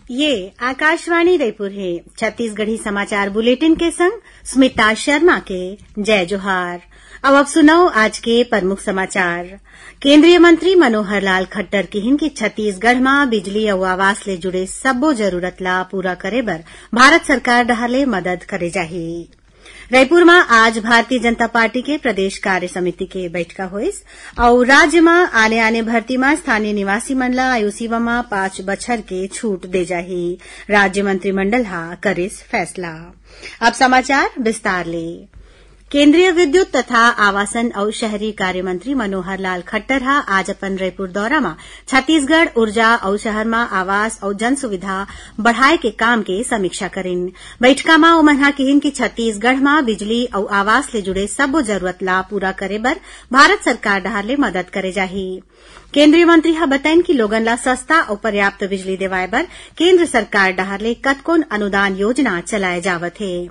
ये आकाशवाणी रायपुर है। छत्तीसगढ़ी समाचार बुलेटिन के संग स्मिता शर्मा के जय जोहार। अब सुनाओ आज के प्रमुख समाचार। केंद्रीय मंत्री मनोहर लाल खट्टर कहिन कि छत्तीसगढ़ में बिजली और आवास ले जुड़े सब्बो जरूरत ला पूरा करे बर भारत सरकार डहर ले मदद करे जाही। रायपुर में आज भारतीय जनता पार्टी के प्रदेश कार्य समिति के बैठका होइस और राज्य में आने भर्ती में स्थानीय निवासी मन ला आयु सीमा में 5 बछर के छूट दे जाही। राज्य मंत्रिमंडल हा करिस फैसला। अब समाचार विस्तार ले। केंद्रीय विद्युत तथा आवासन और शहरी कार्य मंत्री मनोहर लाल खट्टर हा आज अपन रायपुर दौरा में छत्तीसगढ़ ऊर्जा और शहर में आवास और जन सुविधा बढ़ाए के काम के समीक्षा करेन। बैठका में उमन्हा कहिन कि छत्तीसगढ़ में बिजली और आवास ले जुड़े सब्बो जरूरत ला पूरा करे बर भारत सरकार डहर ले मदद करे जाही। केंद्रीय मंत्री हा बताइन कि लोगन ला सस्ता और पर्याप्त बिजली देवाए बर केंद्र सरकार डहर ले कतकोन अनुदान योजना चलाए जावत है।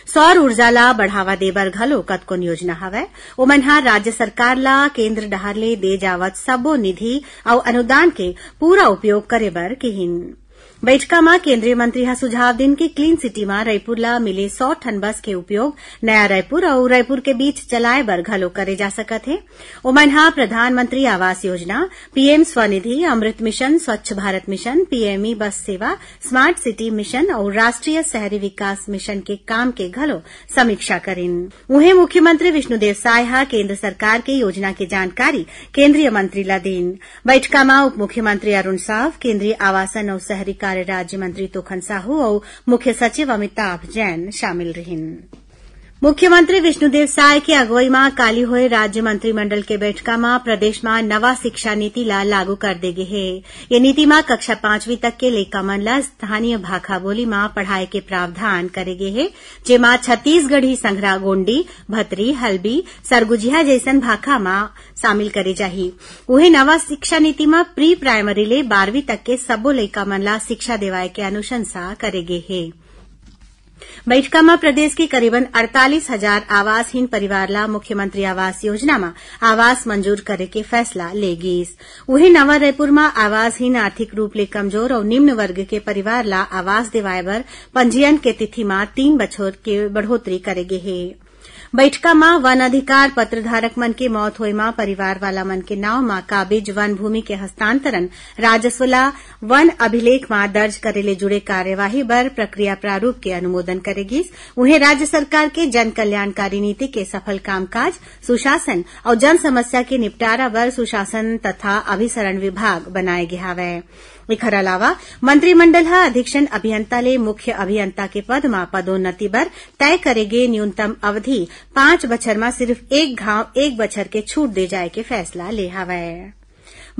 सौर ऊर्जा ला बढ़ावा दे बर घलो कतकोन योजना हवय। ओमन्हा राज्य सरकार ला केंद्र डहर ले दे जावत सब्बो निधि और अनुदान के पूरा उपयोग करे बर कहिन। बैठका में केंद्रीय मंत्री हा सुझाव दिन कि क्लीन सिटी में रायपुर ला मिले 100 टन बस के उपयोग नया रायपुर और रायपुर के बीच चलाए बर घलो करे जा सकत है। ओमन्हा प्रधानमंत्री आवास योजना, पीएम स्वनिधि, अमृत मिशन, स्वच्छ भारत मिशन, पीएमई बस सेवा, स्मार्ट सिटी मिशन और राष्ट्रीय शहरी विकास मिशन के काम के घलो समीक्षा करेन। उहे मुख्यमंत्री विष्णुदेव साय हा केंद्र सरकार के योजना की जानकारी केंद्रीय मंत्री ला देन। बैठका में उप मुख्यमंत्री अरुण साव, केंद्रीय आवासन और शहरी कार्य राज्य मंत्री तोखन साहू और मुख्य सचिव अमिताभ जैन शामिल रहिन। मुख्यमंत्री विष्णुदेव साय के अगुवाई में काली होए राज्य मंत्रिमंडल के बैठका में प्रदेश में नवा शिक्षा नीति ला लागू कर दे गे है। ये नीति में कक्षा 5वीं तक के लइका मन ला स्थानीय भाखा बोली में पढ़ाए के प्रावधान करे गे है, जेमा छत्तीसगढ़ी संघरा गोंडी, भतरी, हल्बी, सरगुजिया जैसन भाखा में शामिल करे जाही। उहे नवा शिक्षा नीति में प्री प्राइमरी ले 12वीं तक के सब्बो लइका मन ला शिक्षा देवाए के अनुशंसा करे गे है। बैठका में प्रदेश के करीबन 48,000 आवासहीन परिवार ला मुख्यमंत्री आवास योजना में आवास मंजूर करे के फैसला ले गिस। उहे नवा रायपुर में आवासहीन आर्थिक रूप ले कमजोर और निम्न वर्ग के परिवार ला आवास दिवाए बर पंजीयन के तिथि में 3 बछर के बढ़ोतरी करे गे है। बैठका में वन अधिकार पत्र धारक मन के मौत होए में परिवार वाला मन के नाव में काबिज वन भूमि के हस्तांतरण राजस्व ला वन अभिलेख में दर्ज करे ले जुड़े कार्यवाही बर प्रक्रिया प्रारूप के अनुमोदन करेगिस। उन्हें राज्य सरकार के जन कल्याणकारी नीति के सफल कामकाज, सुशासन और जन समस्या के निपटारा बर सुशासन तथा अभिसरण विभाग बनाए गे हवय। एकर अलावा मंत्रिमंडल हा अधीक्षण अभियंता ले मुख्य अभियंता के पद में पदोन्नति बर तय करेगे न्यूनतम अवधि 5 बछर में सिर्फ एक घाव 1 बछर के छूट दे जाए के फैसला ले हवय।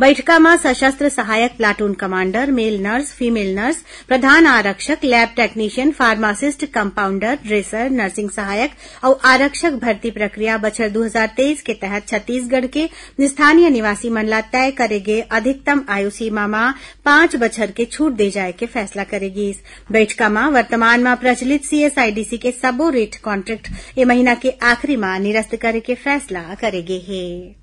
बैठका में सशस्त्र सहायक platoon commander, male nurse, female nurse, प्रधान आरक्षक, lab technician, pharmacist, compounder, dresser, nursing सहायक और आरक्षक भर्ती प्रक्रिया बछर 2023 के तहत छत्तीसगढ़ के स्थानीय निवासी मन ला तय करेगे अधिकतम आयु सीमा में 5 बछर के छूट दे जाए के फैसला करेगी। इस बैठका में वर्तमान में प्रचलित सीएसआईडीसी के सबो रेट कॉन्ट्रैक्ट ए महीना के आखिरी में निरस्त करे के फैसला करेगे है।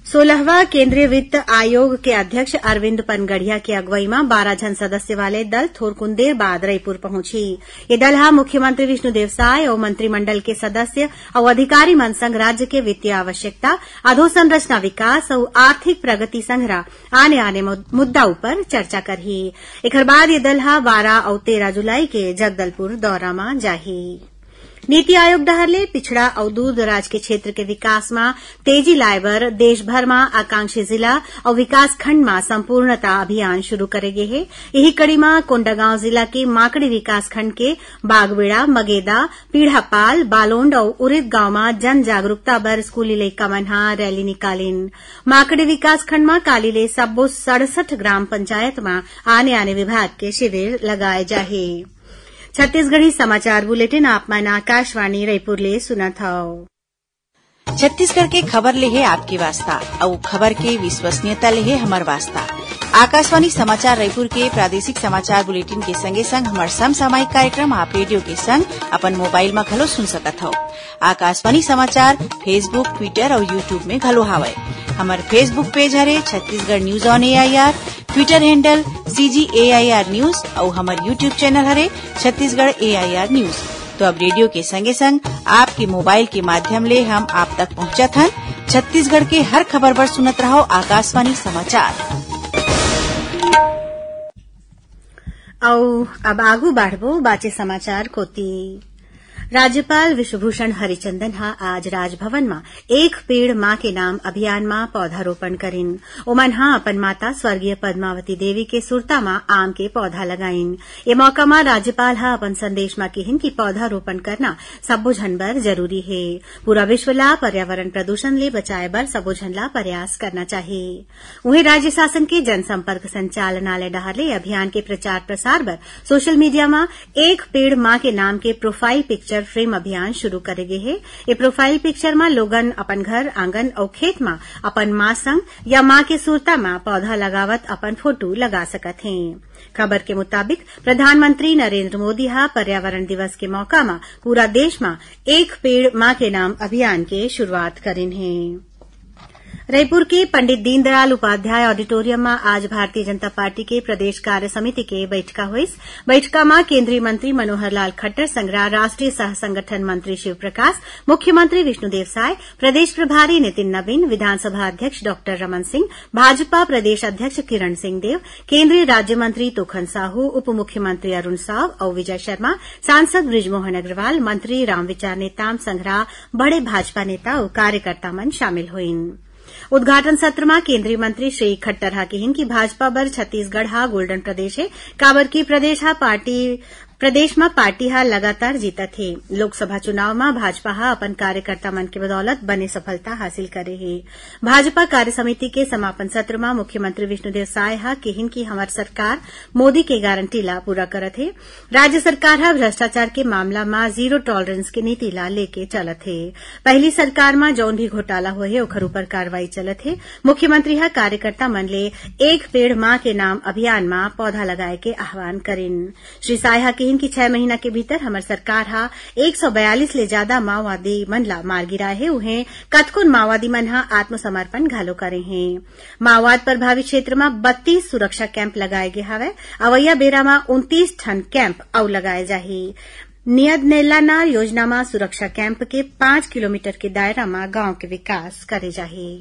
16वां केंद्रीय वित्त आयोग के अध्यक्ष अरविंद पनगढ़िया की अगुवाई में 12 जन सदस्य वाले दल थोरकुन देर बाद रायपुर पहुंची। ये दल हा मुख्यमंत्री विष्णुदेव साय और मंत्रिमंडल के सदस्य और अधिकारी मन संग राज्य के वित्तीय आवश्यकता, अधोसंरचना विकास और आर्थिक प्रगति संघरा आने मुद्दा ऊपर चर्चा करही। एकर बाद ये दल हा 12 और 13 जुलाई के जगदलपुर दौरा में जाही। नीति आयोग डहर ले पिछड़ा और दूर दराज के क्षेत्र के विकास में तेजी लाए बर देश भर में आकांक्षी जिला और विकास खंड में संपूर्णता अभियान शुरू करेगे है। यही कड़ी में कोंडागांव जिला के माकड़ी विकास खंड के बागबेड़ा, मगेदा, पीढ़ापाल, बालोंड और उरिद गांव में जन जागरूकता बर स्कूली लइका मन हा रैली निकालिन। माकड़ी विकास खंड में काली ले सब्बो 67 ग्राम पंचायत में आने विभाग के शिविर लगाए जाहे। छत्तीसगढ़ी समाचार बुलेटिन आप मन आकाशवाणी रायपुर ले सुनत हव। छत्तीसगढ़ के खबर ले है आपकी वास्ता और खबर के विश्वसनीयता ले है हमार वास्ता। आकाशवाणी समाचार रायपुर के प्रादेशिक समाचार बुलेटिन के संगे संग हमार समसामयिक कार्यक्रम आप रेडियो के संग अपन मोबाइल में घलो सुन सकत हव। आकाशवाणी समाचार फेसबुक, ट्विटर और यूट्यूब में घलो हावय। हमार फेसबुक पेज हरे Chhattisgarh news on AIR, Twitter handle CGAIR news और हमार यूट्यूब चैनल हरे छत्तीसगढ़ AIR न्यूज। तो अब रेडियो के संगे संग आपके मोबाइल के माध्यम ले हम आप तक पहुंचत हन। छत्तीसगढ़ के हर खबर पर सुनत रहो आकाशवाणी समाचार। अब आगू बाढ़बो बाचे समाचार कोती। राज्यपाल विश्वभूषण हरिचंदन हा आज राजभवन में एक पेड़ मां के नाम अभियान में पौधारोपण करीन। ओमन हा अपन माता स्वर्गीय पद्मावती देवी के सुरता में आम के पौधा लगाइन। ये मौका में राज्यपाल हा अपन संदेश में कहिन कि पौधारोपण करना सबो झन बर जरूरी है। पूरा विश्व ला पर्यावरण प्रदूषण ले बचाए बर सबो झन ला प्रयास करना चाहिए। वहीं राज्य शासन के जनसंपर्क संचालनालय डहर अभियान के प्रचार प्रसार बर सोशल मीडिया में एक पेड़ मां के नाम के प्रोफाइल पिक्चर फ्रेम अभियान शुरू करे गे है। ये प्रोफाइल पिक्चर में लोगन अपन घर आंगन और खेत में अपन मां संग या मां के सुरता में पौधा लगावत अपन फोटो लगा सकत हैं। खबर के मुताबिक प्रधानमंत्री नरेंद्र मोदी हा पर्यावरण दिवस के मौका में पूरा देश में एक पेड़ मां के नाम अभियान के शुरुआत करीन है। रायपुर के पंडित दीनदयाल उपाध्याय ऑडिटोरियम में आज भारतीय जनता पार्टी के प्रदेश कार्य समिति के बैठका हुई। बैठका में केंद्रीय मंत्री मनोहर लाल खट्टर संगरा, राष्ट्रीय सह संगठन मंत्री शिव प्रकाश, मुख्यमंत्री विष्णुदेव साय, प्रदेश प्रभारी नितिन नवीन, विधानसभा अध्यक्ष डॉ रमन सिंह, भाजपा प्रदेश अध्यक्ष किरण सिंह देव, केंद्रीय राज्य मंत्री तोखन साहू, उप मुख्यमंत्री अरुण साव और विजय शर्मा, सांसद बृजमोहन अग्रवाल, मंत्री रामविचार नेताम संगरा बड़े भाजपा नेता और कार्यकर्ता मन शामिल हुईन। उद्घाटन सत्र में केंद्रीय मंत्री श्री खट्टर हा कहिन कि भाजपा बर छत्तीसगढ़ हा गोल्डन प्रदेश है। काबर की प्रदेश में पार्टी हा लगातार जीतत है। लोकसभा चुनाव में भाजपा हा अपन कार्यकर्ता मन के बदौलत बने सफलता हासिल करे है। भाजपा कार्य समिति के समापन सत्र में मुख्यमंत्री विष्णुदेव साय हा कहिन कि हमार सरकार मोदी के गारंटी ला पूरा करत है। राज्य सरकार हा भ्रष्टाचार के मामला में जीरो टॉलरेंस की नीति ला लेके चलत है। पहली सरकार में जौन भी घोटाला हुए है ओखर ऊपर कार्रवाई चलत है। मुख्यमंत्री हा कार्यकर्ता मन ले एक पेड़ मां के नाम अभियान में पौधा लगाए के आह्वान करिन। श्री साय हा कि 6 महीना के भीतर हमार सरकार हा 142 ले ज्यादा माओवादी मन ला मार गिराए है। उन्हें कतकुन माओवादी मन हा आत्मसमर्पण घालो करे हैं। माओवाद प्रभावित क्षेत्र में 32 सुरक्षा कैंप लगाए गए हवे। अवैया बेरा में 29 ठन कैंप और लगाए जाही। नियत नेलाना योजना में सुरक्षा कैंप के 5 किलोमीटर के दायरा में गांव के विकास करे जाही।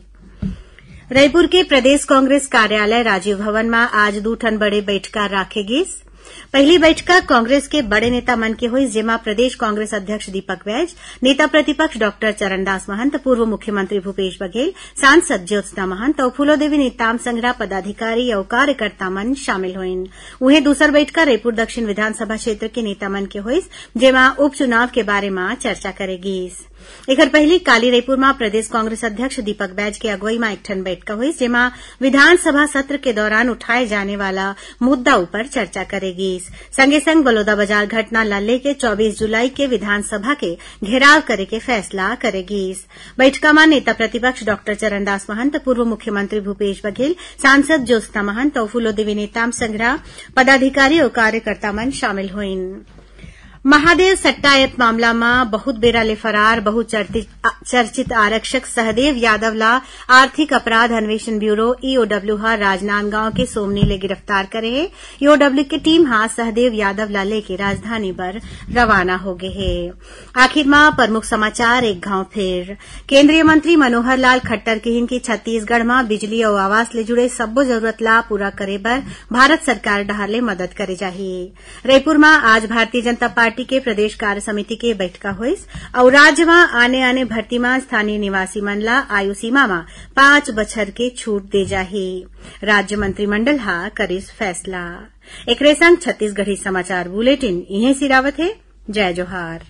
रायपुर के प्रदेश कांग्रेस कार्यालय राजीव भवन में आज 2 ठन बड़े बैठका राखे गिस। पहली बैठका कांग्रेस के बड़े नेता मन के हुई, जेमा प्रदेश कांग्रेस अध्यक्ष दीपक बैज, नेता प्रतिपक्ष डॉ चरणदास महंत, पूर्व मुख्यमंत्री भूपेश बघेल, सांसद ज्योत्सना महंत और फूलोदेवी नेताम संगरा पदाधिकारी और कार्यकर्ता मन शामिल हुईन। उन्हें दूसर बैठका रायपुर दक्षिण विधानसभा क्षेत्र के नेता मन के हुई, जेमा उपचुनाव के बारे में चर्चा करेगी। एकर पहली काली रायपुर में प्रदेश कांग्रेस अध्यक्ष दीपक बैज के अगुवाई में एक ठन बैठका हुई, जेमा विधानसभा सत्र के दौरान उठाए जाने वाला मुद्दा ऊपर चर्चा करेगी। संगे संग बलौदा बाजार घटना ला लेके 24 जुलाई के विधानसभा के घेराव करे के फैसला करेगी। बैठका में नेता प्रतिपक्ष डॉ चरणदास महंत, पूर्व मुख्यमंत्री भूपेश बघेल, सांसद ज्योत्सना महंत और फूलोदेवी नेताम संगरा पदाधिकारी और कार्यकर्ता मन शामिल हुईन। महादेव सट्टा ऐप मामला में बहुत बेरा ले फरार बहुचर्चित आरक्षक सहदेव यादव ला आर्थिक अपराध अन्वेषण ब्यूरो ईओडब्ल्यू हा राजनांदगांव के सोमनी ले गिरफ्तार करे है। ईओडब्ल्यू की टीम हा सहदेव यादव ला लेके राजधानी पर रवाना हो गए है। आखिर में प्रमुख समाचार एक घाव फिर। केंद्रीय मंत्री मनोहर लाल खट्टर कहिन कि छत्तीसगढ़ में बिजली और आवास ले जुड़े सब्बो जरूरत ला पूरा करे बर भारत सरकार डहर ले मदद करे जाही। रायपुर में आज भारतीय जनता पार्टी के प्रदेश कार्य समिति के बैठका हुई और राज्य में आने भर्ती में स्थानीय निवासी मन ला आयु सीमा में 5 बछर के छूट दे जाही। राज्य मंत्रिमंडल हा करिस फैसला। एकरे संग छत्तीसगढ़ी समाचार बुलेटिन इहे सिरावत है। जय जोहार।